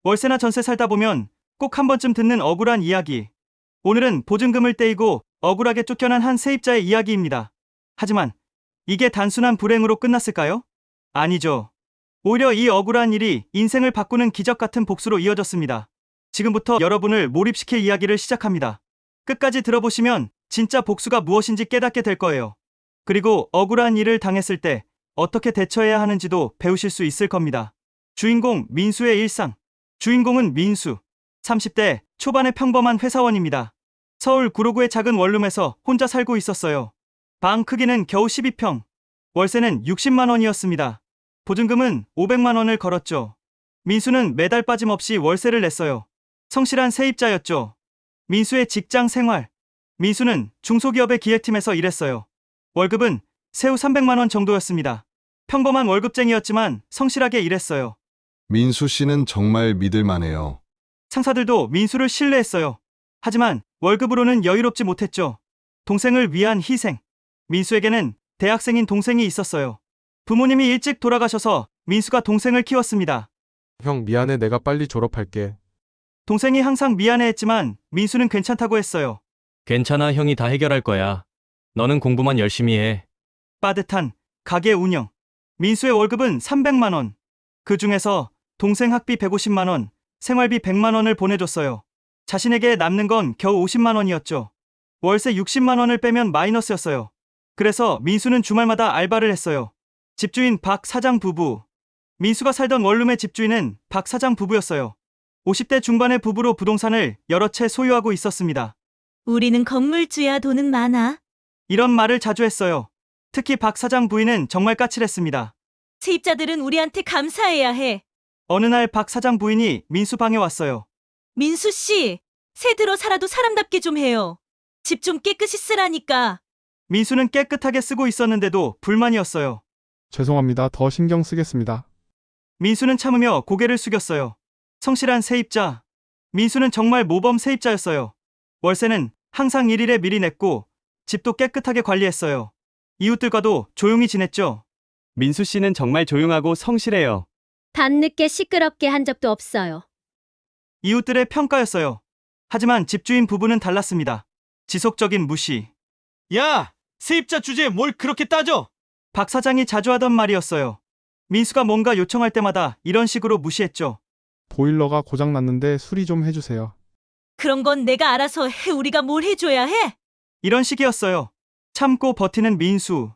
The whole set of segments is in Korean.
월세나 전세 살다 보면 꼭 한 번쯤 듣는 억울한 이야기. 오늘은 보증금을 떼이고 억울하게 쫓겨난 한 세입자의 이야기입니다. 하지만 이게 단순한 불행으로 끝났을까요? 아니죠. 오히려 이 억울한 일이 인생을 바꾸는 기적 같은 복수로 이어졌습니다. 지금부터 여러분을 몰입시킬 이야기를 시작합니다. 끝까지 들어보시면 진짜 복수가 무엇인지 깨닫게 될 거예요. 그리고 억울한 일을 당했을 때 어떻게 대처해야 하는지도 배우실 수 있을 겁니다. 주인공 민수의 일상. 주인공은 민수. 30대 초반의 평범한 회사원입니다. 서울 구로구의 작은 원룸에서 혼자 살고 있었어요. 방 크기는 겨우 12평. 월세는 60만 원이었습니다. 보증금은 500만 원을 걸었죠. 민수는 매달 빠짐없이 월세를 냈어요. 성실한 세입자였죠. 민수의 직장 생활. 민수는 중소기업의 기획팀에서 일했어요. 월급은 세후 300만 원 정도였습니다. 평범한 월급쟁이였지만 성실하게 일했어요. 민수 씨는 정말 믿을만해요. 상사들도 민수를 신뢰했어요. 하지만 월급으로는 여유롭지 못했죠. 동생을 위한 희생. 민수에게는 대학생인 동생이 있었어요. 부모님이 일찍 돌아가셔서 민수가 동생을 키웠습니다. 형, 미안해. 내가 빨리 졸업할게. 동생이 항상 미안해했지만 민수는 괜찮다고 했어요. 괜찮아, 형이 다 해결할 거야. 너는 공부만 열심히 해. 빠듯한 가게 운영. 민수의 월급은 300만 원. 그 중에서 동생 학비 150만 원, 생활비 100만 원을 보내줬어요. 자신에게 남는 건 겨우 50만 원이었죠. 월세 60만 원을 빼면 마이너스였어요. 그래서 민수는 주말마다 알바를 했어요. 집주인 박 사장 부부. 민수가 살던 원룸의 집주인은 박 사장 부부였어요. 50대 중반의 부부로 부동산을 여러 채 소유하고 있었습니다. 우리는 건물주야. 돈은 많아. 이런 말을 자주 했어요. 특히 박 사장 부인은 정말 까칠했습니다. 세입자들은 우리한테 감사해야 해. 어느 날 박 사장 부인이 민수 방에 왔어요. 민수 씨, 새 들어 살아도 사람답게 좀 해요. 집 좀 깨끗이 쓰라니까. 민수는 깨끗하게 쓰고 있었는데도 불만이었어요. 죄송합니다. 더 신경 쓰겠습니다. 민수는 참으며 고개를 숙였어요. 성실한 세입자. 민수는 정말 모범 세입자였어요. 월세는 항상 일일에 미리 냈고 집도 깨끗하게 관리했어요. 이웃들과도 조용히 지냈죠. 민수 씨는 정말 조용하고 성실해요. 밤늦게 시끄럽게 한 적도 없어요. 이웃들의 평가였어요. 하지만 집주인 부부는 달랐습니다. 지속적인 무시. 야! 세입자 주제에 뭘 그렇게 따져? 박 사장이 자주 하던 말이었어요. 민수가 뭔가 요청할 때마다 이런 식으로 무시했죠. 보일러가 고장났는데 수리 좀 해주세요. 그런 건 내가 알아서 해. 우리가 뭘 해줘야 해? 이런 식이었어요. 참고 버티는 민수.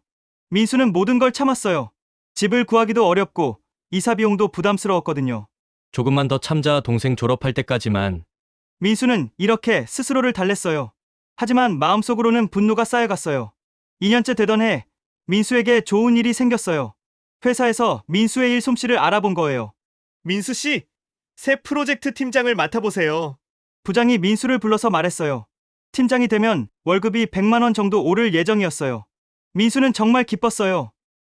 민수는 모든 걸 참았어요. 집을 구하기도 어렵고 이사 비용도 부담스러웠거든요. 조금만 더 참자, 동생 졸업할 때까지만. 민수는 이렇게 스스로를 달랬어요. 하지만 마음속으로는 분노가 쌓여갔어요. 2년째 되던 해 민수에게 좋은 일이 생겼어요. 회사에서 민수의 일 솜씨를 알아본 거예요. 민수 씨, 새 프로젝트 팀장을 맡아보세요. 부장이 민수를 불러서 말했어요. 팀장이 되면 월급이 100만 원 정도 오를 예정이었어요. 민수는 정말 기뻤어요.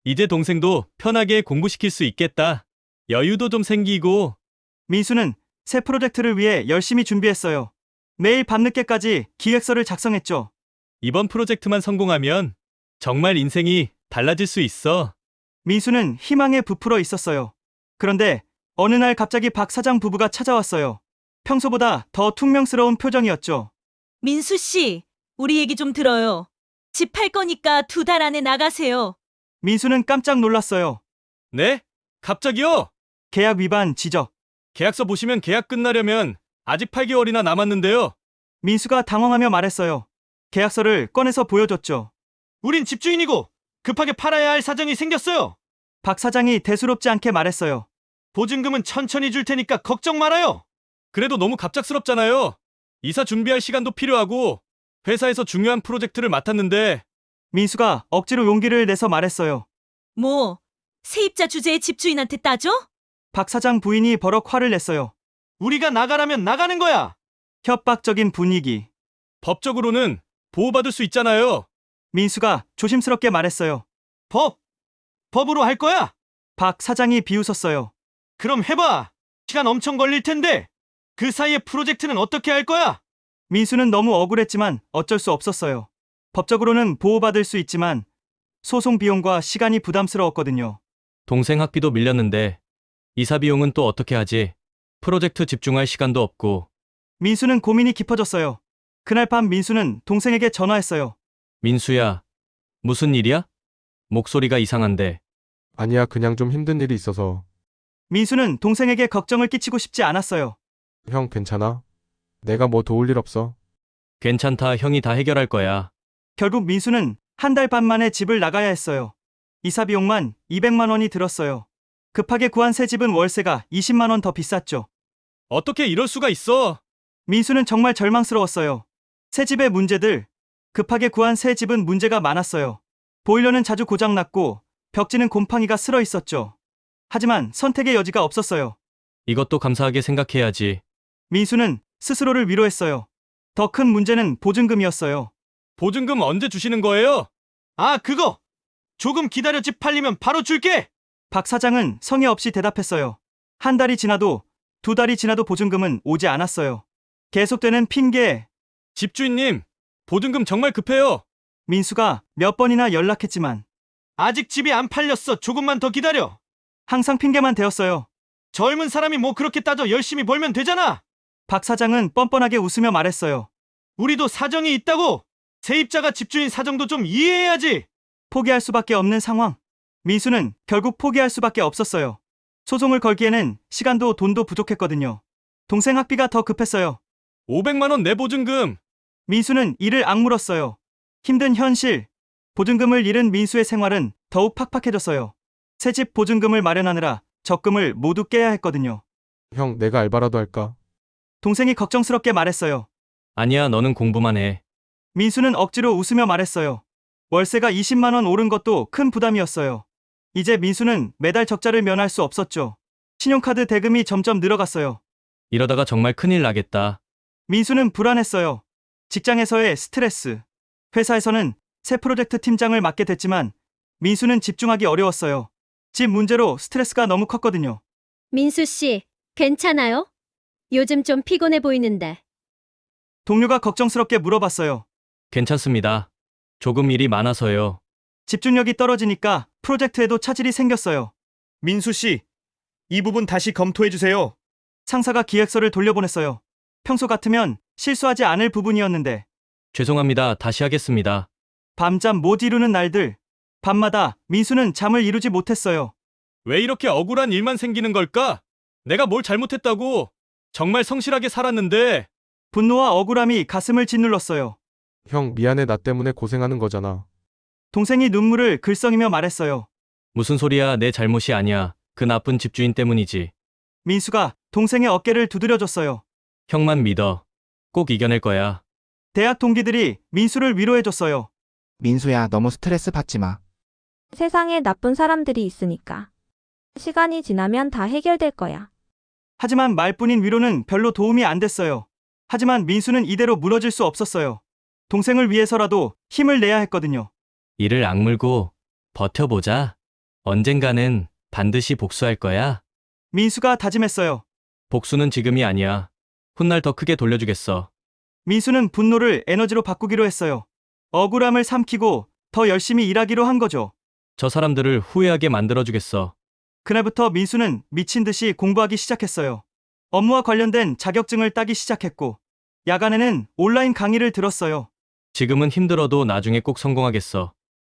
이제 동생도 편하게 공부시킬 수 있겠다. 여유도 좀 생기고. 민수는 새 프로젝트를 위해 열심히 준비했어요. 매일 밤늦게까지 기획서를 작성했죠. 이번 프로젝트만 성공하면 정말 인생이 달라질 수 있어. 민수는 희망에 부풀어 있었어요. 그런데 어느 날 갑자기 박 사장 부부가 찾아왔어요. 평소보다 더 퉁명스러운 표정이었죠. 민수 씨, 우리 얘기 좀 들어요. 집 팔 거니까 2달 안에 나가세요. 민수는 깜짝 놀랐어요. 네? 갑자기요? 계약 위반 지적. 계약서 보시면 계약 끝나려면 아직 8개월이나 남았는데요. 민수가 당황하며 말했어요. 계약서를 꺼내서 보여줬죠. 우린 집주인이고 급하게 팔아야 할 사정이 생겼어요. 박 사장이 대수롭지 않게 말했어요. 보증금은 천천히 줄 테니까 걱정 말아요. 그래도 너무 갑작스럽잖아요. 이사 준비할 시간도 필요하고 회사에서 중요한 프로젝트를 맡았는데. 민수가 억지로 용기를 내서 말했어요. 뭐, 세입자 주제에 집주인한테 따져? 박 사장 부인이 버럭 화를 냈어요. 우리가 나가라면 나가는 거야. 협박적인 분위기. 법적으로는 보호받을 수 있잖아요. 민수가 조심스럽게 말했어요. 법으로 할 거야? 박 사장이 비웃었어요. 그럼 해봐. 시간 엄청 걸릴 텐데. 그 사이에 프로젝트는 어떻게 할 거야? 민수는 너무 억울했지만 어쩔 수 없었어요. 법적으로는 보호받을 수 있지만 소송 비용과 시간이 부담스러웠거든요. 동생 학비도 밀렸는데 이사 비용은 또 어떻게 하지? 프로젝트 집중할 시간도 없고. 민수는 고민이 깊어졌어요. 그날 밤 민수는 동생에게 전화했어요. 민수야, 무슨 일이야? 목소리가 이상한데. 아니야, 그냥 좀 힘든 일이 있어서. 민수는 동생에게 걱정을 끼치고 싶지 않았어요. 형, 괜찮아? 내가 뭐 도울 일 없어? 괜찮다, 형이 다 해결할 거야. 결국 민수는 한 달 반 만에 집을 나가야 했어요. 이사 비용만 200만 원이 들었어요. 급하게 구한 새 집은 월세가 20만 원 더 비쌌죠. 어떻게 이럴 수가 있어? 민수는 정말 절망스러웠어요. 새 집의 문제들, 급하게 구한 새 집은 문제가 많았어요. 보일러는 자주 고장났고 벽지는 곰팡이가 슬어 있었죠. 하지만 선택의 여지가 없었어요. 이것도 감사하게 생각해야지. 민수는 스스로를 위로했어요. 더 큰 문제는 보증금이었어요. 보증금 언제 주시는 거예요? 아, 그거! 조금 기다려 집 팔리면 바로 줄게! 박 사장은 성의 없이 대답했어요. 한 달이 지나도 두 달이 지나도 보증금은 오지 않았어요. 계속되는 핑계. 집주인님, 보증금 정말 급해요. 민수가 몇 번이나 연락했지만 아직 집이 안 팔렸어. 조금만 더 기다려. 항상 핑계만 대었어요. 젊은 사람이 뭐 그렇게 따져 열심히 벌면 되잖아. 박 사장은 뻔뻔하게 웃으며 말했어요. 우리도 사정이 있다고. 세입자가 집주인 사정도 좀 이해해야지. 포기할 수밖에 없는 상황. 민수는 결국 포기할 수밖에 없었어요. 소송을 걸기에는 시간도 돈도 부족했거든요. 동생 학비가 더 급했어요. 500만 원 내 보증금. 민수는 이를 악물었어요. 힘든 현실. 보증금을 잃은 민수의 생활은 더욱 팍팍해졌어요. 새집 보증금을 마련하느라 적금을 모두 깨야 했거든요. 형, 내가 알바라도 할까? 동생이 걱정스럽게 말했어요. 아니야, 너는 공부만 해. 민수는 억지로 웃으며 말했어요. 월세가 20만 원 오른 것도 큰 부담이었어요. 이제 민수는 매달 적자를 면할 수 없었죠. 신용카드 대금이 점점 늘어갔어요. 이러다가 정말 큰일 나겠다. 민수는 불안했어요. 직장에서의 스트레스. 회사에서는 새 프로젝트 팀장을 맡게 됐지만 민수는 집중하기 어려웠어요. 집 문제로 스트레스가 너무 컸거든요. 민수 씨, 괜찮아요? 요즘 좀 피곤해 보이는데. 동료가 걱정스럽게 물어봤어요. 괜찮습니다. 조금 일이 많아서요. 집중력이 떨어지니까 프로젝트에도 차질이 생겼어요. 민수 씨, 이 부분 다시 검토해 주세요. 상사가 기획서를 돌려보냈어요. 평소 같으면 실수하지 않을 부분이었는데 죄송합니다. 다시 하겠습니다. 밤잠 못 이루는 날들. 밤마다 민수는 잠을 이루지 못했어요. 왜 이렇게 억울한 일만 생기는 걸까? 내가 뭘 잘못했다고? 정말 성실하게 살았는데. 분노와 억울함이 가슴을 짓눌렀어요. 형, 미안해. 나 때문에 고생하는 거잖아. 동생이 눈물을 글썽이며 말했어요. 무슨 소리야, 내 잘못이 아니야. 그 나쁜 집주인 때문이지. 민수가 동생의 어깨를 두드려줬어요. 형만 믿어. 꼭 이겨낼 거야. 대학 동기들이 민수를 위로해줬어요. 민수야, 너무 스트레스 받지 마. 세상에 나쁜 사람들이 있으니까. 시간이 지나면 다 해결될 거야. 하지만 말뿐인 위로는 별로 도움이 안 됐어요. 하지만 민수는 이대로 무너질 수 없었어요. 동생을 위해서라도 힘을 내야 했거든요. 이를 악물고 버텨보자. 언젠가는 반드시 복수할 거야. 민수가 다짐했어요. 복수는 지금이 아니야. 훗날 더 크게 돌려주겠어. 민수는 분노를 에너지로 바꾸기로 했어요. 억울함을 삼키고 더 열심히 일하기로 한 거죠. 저 사람들을 후회하게 만들어주겠어. 그날부터 민수는 미친 듯이 공부하기 시작했어요. 업무와 관련된 자격증을 따기 시작했고, 야간에는 온라인 강의를 들었어요. 지금은 힘들어도 나중에 꼭 성공하겠어.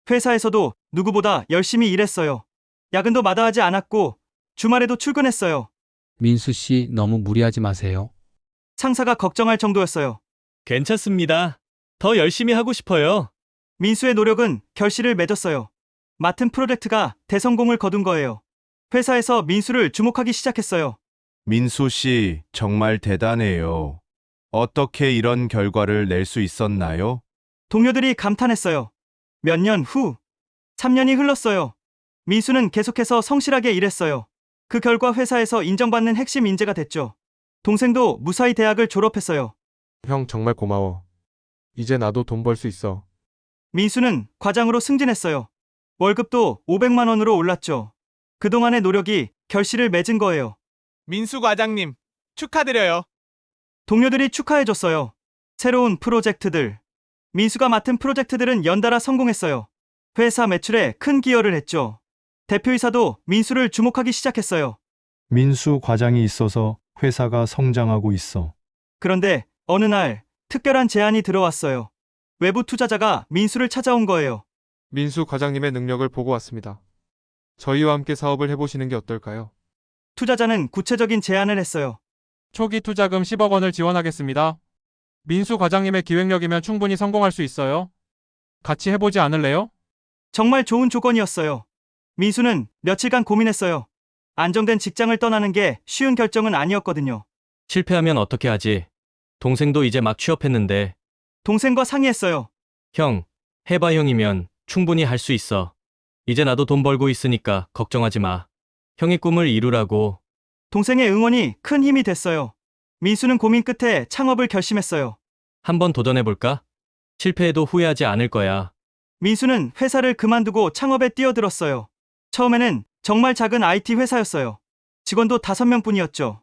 회사에서도 누구보다 열심히 일했어요. 야근도 마다하지 않았고, 주말에도 출근했어요. 민수 씨, 너무 무리하지 마세요. 상사가 걱정할 정도였어요. 괜찮습니다. 더 열심히 하고 싶어요. 민수의 노력은 결실을 맺었어요. 맡은 프로젝트가 대성공을 거둔 거예요. 회사에서 민수를 주목하기 시작했어요. 민수 씨, 정말 대단해요. 어떻게 이런 결과를 낼 수 있었나요? 동료들이 감탄했어요. 몇 년 후, 3년이 흘렀어요. 민수는 계속해서 성실하게 일했어요. 그 결과 회사에서 인정받는 핵심 인재가 됐죠. 동생도 무사히 대학을 졸업했어요. 형, 정말 고마워. 이제 나도 돈 벌 수 있어. 민수는 과장으로 승진했어요. 월급도 500만 원으로 올랐죠. 그동안의 노력이 결실을 맺은 거예요. 민수 과장님, 축하드려요. 동료들이 축하해줬어요. 새로운 프로젝트들. 민수가 맡은 프로젝트들은 연달아 성공했어요. 회사 매출에 큰 기여를 했죠. 대표이사도 민수를 주목하기 시작했어요. 민수 과장이 있어서 회사가 성장하고 있어. 그런데 어느 날 특별한 제안이 들어왔어요. 외부 투자자가 민수를 찾아온 거예요. 민수 과장님의 능력을 보고 왔습니다. 저희와 함께 사업을 해보시는 게 어떨까요? 투자자는 구체적인 제안을 했어요. 초기 투자금 10억 원을 지원하겠습니다. 민수 과장님의 기획력이면 충분히 성공할 수 있어요. 같이 해보지 않을래요? 정말 좋은 조건이었어요. 민수는 며칠간 고민했어요. 안정된 직장을 떠나는 게 쉬운 결정은 아니었거든요. 실패하면 어떻게 하지? 동생도 이제 막 취업했는데. 동생과 상의했어요. 형, 해봐 형이면 충분히 할 수 있어. 이제 나도 돈 벌고 있으니까 걱정하지 마. 형의 꿈을 이루라고. 동생의 응원이 큰 힘이 됐어요. 민수는 고민 끝에 창업을 결심했어요. 한번 도전해볼까? 실패해도 후회하지 않을 거야. 민수는 회사를 그만두고 창업에 뛰어들었어요. 처음에는 정말 작은 IT 회사였어요. 직원도 5명뿐이었죠.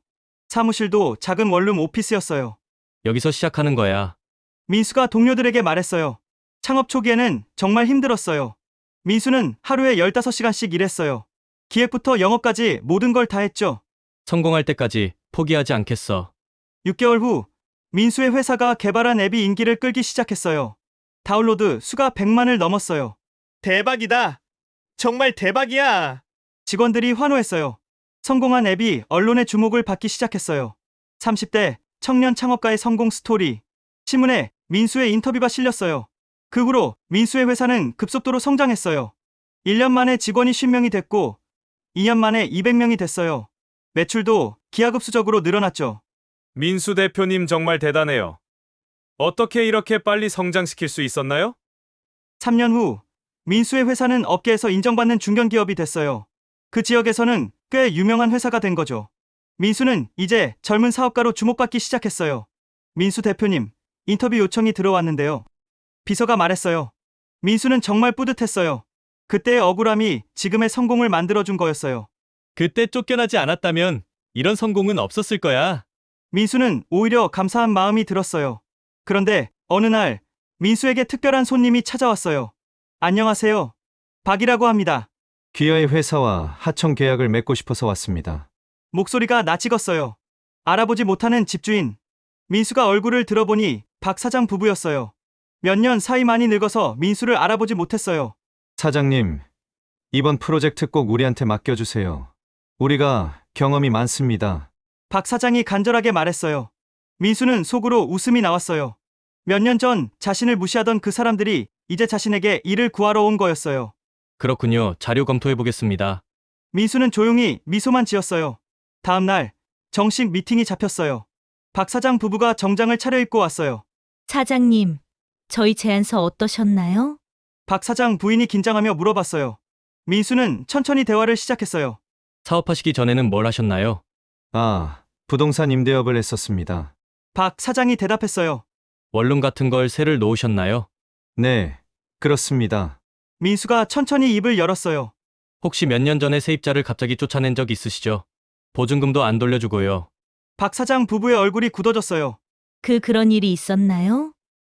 사무실도 작은 원룸 오피스였어요. 여기서 시작하는 거야. 민수가 동료들에게 말했어요. 창업 초기에는 정말 힘들었어요. 민수는 하루에 15시간씩 일했어요. 기획부터 영업까지 모든 걸 다 했죠. 성공할 때까지 포기하지 않겠어. 6개월 후 민수의 회사가 개발한 앱이 인기를 끌기 시작했어요. 다운로드 수가 100만을 넘었어요. 대박이다. 정말 대박이야. 직원들이 환호했어요. 성공한 앱이 언론의 주목을 받기 시작했어요. 30대 청년 창업가의 성공 스토리. 신문에 민수의 인터뷰가 실렸어요. 그 후로 민수의 회사는 급속도로 성장했어요. 1년 만에 직원이 50명이 됐고 2년 만에 200명이 됐어요. 매출도 기하급수적으로 늘어났죠. 민수 대표님 정말 대단해요. 어떻게 이렇게 빨리 성장시킬 수 있었나요? 3년 후 민수의 회사는 업계에서 인정받는 중견기업이 됐어요. 그 지역에서는 꽤 유명한 회사가 된 거죠. 민수는 이제 젊은 사업가로 주목받기 시작했어요. 민수 대표님, 인터뷰 요청이 들어왔는데요. 비서가 말했어요. 민수는 정말 뿌듯했어요. 그때의 억울함이 지금의 성공을 만들어준 거였어요. 그때 쫓겨나지 않았다면 이런 성공은 없었을 거야. 민수는 오히려 감사한 마음이 들었어요. 그런데 어느 날 민수에게 특별한 손님이 찾아왔어요. 안녕하세요. 박이라고 합니다. 귀하의 회사와 하청 계약을 맺고 싶어서 왔습니다. 목소리가 낯익었어요. 알아보지 못하는 집주인. 민수가 얼굴을 들어보니 박 사장 부부였어요. 몇 년 사이 많이 늙어서 민수를 알아보지 못했어요. 사장님, 이번 프로젝트 꼭 우리한테 맡겨주세요. 우리가 경험이 많습니다. 박 사장이 간절하게 말했어요. 민수는 속으로 웃음이 나왔어요. 몇 년 전 자신을 무시하던 그 사람들이 이제 자신에게 일을 구하러 온 거였어요. 그렇군요. 자료 검토해보겠습니다. 민수는 조용히 미소만 지었어요. 다음 날 정식 미팅이 잡혔어요. 박 사장 부부가 정장을 차려입고 왔어요. 사장님, 저희 제안서 어떠셨나요? 박 사장 부인이 긴장하며 물어봤어요. 민수는 천천히 대화를 시작했어요. 사업하시기 전에는 뭘 하셨나요? 부동산 임대업을 했었습니다. 박 사장이 대답했어요. 원룸 같은 걸 새를 놓으셨나요? 네, 그렇습니다. 민수가 천천히 입을 열었어요. 혹시 몇 년 전에 세입자를 갑자기 쫓아낸 적 있으시죠? 보증금도 안 돌려주고요. 박 사장 부부의 얼굴이 굳어졌어요. 그런 일이 있었나요?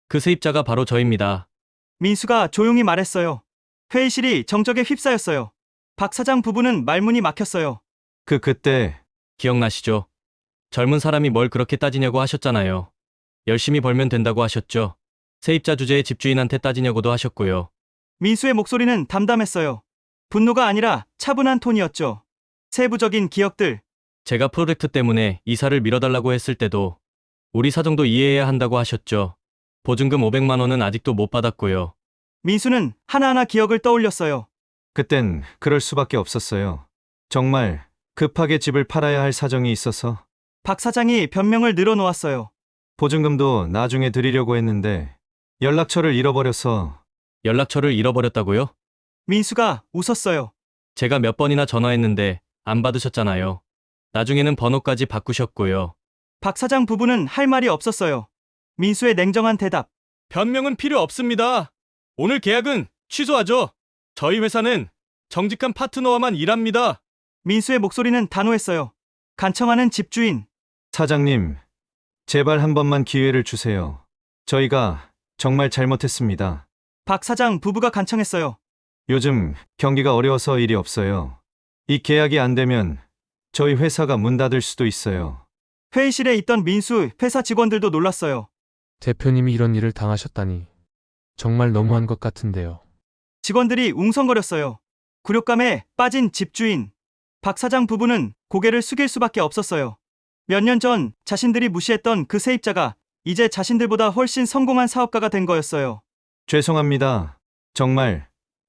그 세입자가 바로 저입니다. 민수가 조용히 말했어요. 회의실이 정적에 휩싸였어요. 박 사장 부부는 말문이 막혔어요. 그때 기억나시죠? 젊은 사람이 뭘 그렇게 따지냐고 하셨잖아요. 열심히 벌면 된다고 하셨죠? 세입자 주제에 집주인한테 따지냐고도 하셨고요. 민수의 목소리는 담담했어요. 분노가 아니라 차분한 톤이었죠. 세부적인 기억들. 제가 프로젝트 때문에 이사를 미뤄달라고 했을 때도 우리 사정도 이해해야 한다고 하셨죠. 보증금 500만 원은 아직도 못 받았고요. 민수는 하나하나 기억을 떠올렸어요. 그땐 그럴 수밖에 없었어요. 정말 급하게 집을 팔아야 할 사정이 있어서. 박 사장이 변명을 늘어놓았어요. 보증금도 나중에 드리려고 했는데 연락처를 잃어버려서. 연락처를 잃어버렸다고요? 민수가 웃었어요. 제가 몇 번이나 전화했는데 안 받으셨잖아요. 나중에는 번호까지 바꾸셨고요. 박 사장 부부는 할 말이 없었어요. 민수의 냉정한 대답. 변명은 필요 없습니다. 오늘 계약은 취소하죠. 저희 회사는 정직한 파트너와만 일합니다. 민수의 목소리는 단호했어요. 간청하는 집주인. 사장님, 제발 한 번만 기회를 주세요. 저희가 정말 잘못했습니다. 박 사장 부부가 간청했어요. 요즘 경기가 어려워서 일이 없어요. 이 계약이 안 되면 저희 회사가 문 닫을 수도 있어요. 회의실에 있던 민수 회사 직원들도 놀랐어요. 대표님이 이런 일을 당하셨다니. 정말 너무한 것 같은데요. 직원들이 웅성거렸어요. 굴욕감에 빠진 집주인. 박 사장 부부는 고개를 숙일 수밖에 없었어요. 몇 년 전 자신들이 무시했던 그 세입자가 이제 자신들보다 훨씬 성공한 사업가가 된 거였어요. 죄송합니다. 정말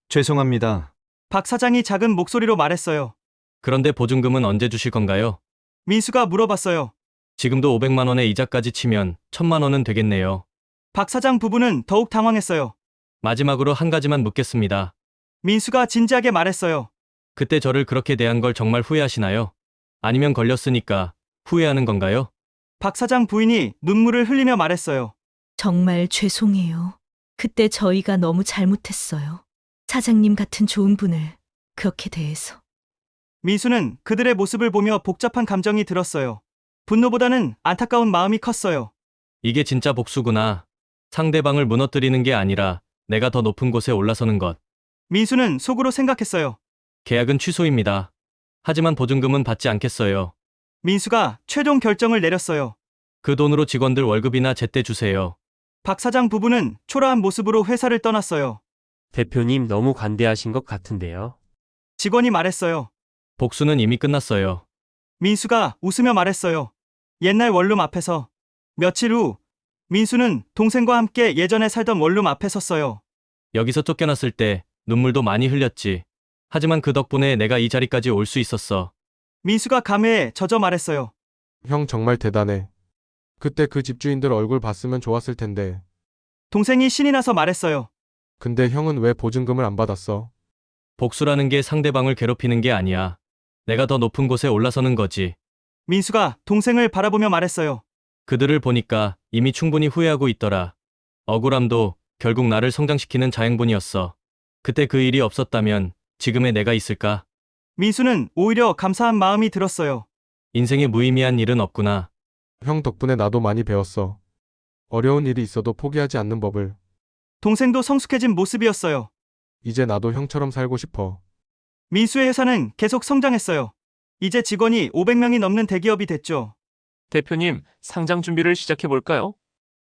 죄송합니다. 박 사장이 작은 목소리로 말했어요. 그런데 보증금은 언제 주실 건가요? 민수가 물어봤어요. 지금도 500만 원의 이자까지 치면 1000만 원은 되겠네요. 박 사장 부부는 더욱 당황했어요. 마지막으로 한 가지만 묻겠습니다. 민수가 진지하게 말했어요. 그때 저를 그렇게 대한 걸 정말 후회하시나요? 아니면 걸렸으니까 후회하는 건가요? 박 사장 부인이 눈물을 흘리며 말했어요. 정말 죄송해요. 그때 저희가 너무 잘못했어요. 사장님 같은 좋은 분을 그렇게 대해서. 민수는 그들의 모습을 보며 복잡한 감정이 들었어요. 분노보다는 안타까운 마음이 컸어요. 이게 진짜 복수구나. 상대방을 무너뜨리는 게 아니라 내가 더 높은 곳에 올라서는 것. 민수는 속으로 생각했어요. 계약은 취소입니다. 하지만 보증금은 받지 않겠어요. 민수가 최종 결정을 내렸어요. 그 돈으로 직원들 월급이나 제때 주세요. 박 사장 부부는 초라한 모습으로 회사를 떠났어요. 대표님 너무 관대하신 것 같은데요. 직원이 말했어요. 복수는 이미 끝났어요. 민수가 웃으며 말했어요. 옛날 원룸 앞에서. 며칠 후 민수는 동생과 함께 예전에 살던 원룸 앞에 섰어요. 여기서 쫓겨났을 때 눈물도 많이 흘렸지. 하지만 그 덕분에 내가 이 자리까지 올 수 있었어. 민수가 감회에 젖어 말했어요. 형 정말 대단해. 그때 그 집주인들 얼굴 봤으면 좋았을 텐데. 동생이 신이 나서 말했어요. 근데 형은 왜 보증금을 안 받았어? 복수라는 게 상대방을 괴롭히는 게 아니야. 내가 더 높은 곳에 올라서는 거지. 민수가 동생을 바라보며 말했어요. 그들을 보니까 이미 충분히 후회하고 있더라. 억울함도 결국 나를 성장시키는 자양분이었어. 그때 그 일이 없었다면 지금의 내가 있을까? 민수는 오히려 감사한 마음이 들었어요. 인생에 무의미한 일은 없구나. 형 덕분에 나도 많이 배웠어. 어려운 일이 있어도 포기하지 않는 법을. 동생도 성숙해진 모습이었어요. 이제 나도 형처럼 살고 싶어. 민수의 회사는 계속 성장했어요. 이제 직원이 500명이 넘는 대기업이 됐죠. 대표님, 상장 준비를 시작해 볼까요?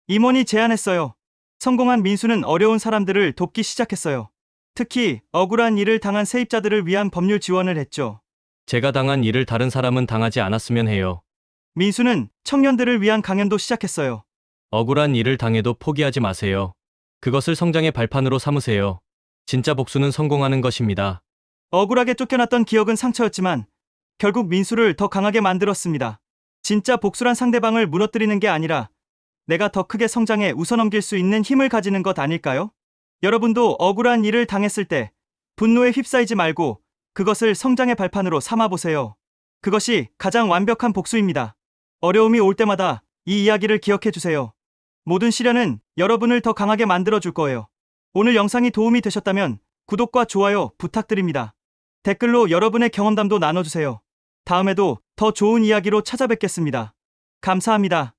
임원이 제안했어요. 성공한 민수는 어려운 사람들을 돕기 시작했어요. 특히 억울한 일을 당한 세입자들을 위한 법률 지원을 했죠. 제가 당한 일을 다른 사람은 당하지 않았으면 해요. 민수는 청년들을 위한 강연도 시작했어요. 억울한 일을 당해도 포기하지 마세요. 그것을 성장의 발판으로 삼으세요. 진짜 복수는 성공하는 것입니다. 억울하게 쫓겨났던 기억은 상처였지만 결국 민수를 더 강하게 만들었습니다. 진짜 복수란 상대방을 무너뜨리는 게 아니라 내가 더 크게 성장해 웃어넘길 수 있는 힘을 가지는 것 아닐까요? 여러분도 억울한 일을 당했을 때 분노에 휩싸이지 말고 그것을 성장의 발판으로 삼아보세요. 그것이 가장 완벽한 복수입니다. 어려움이 올 때마다 이 이야기를 기억해 주세요. 모든 시련은 여러분을 더 강하게 만들어줄 거예요. 오늘 영상이 도움이 되셨다면 구독과 좋아요 부탁드립니다. 댓글로 여러분의 경험담도 나눠주세요. 다음에도 더 좋은 이야기로 찾아뵙겠습니다. 감사합니다.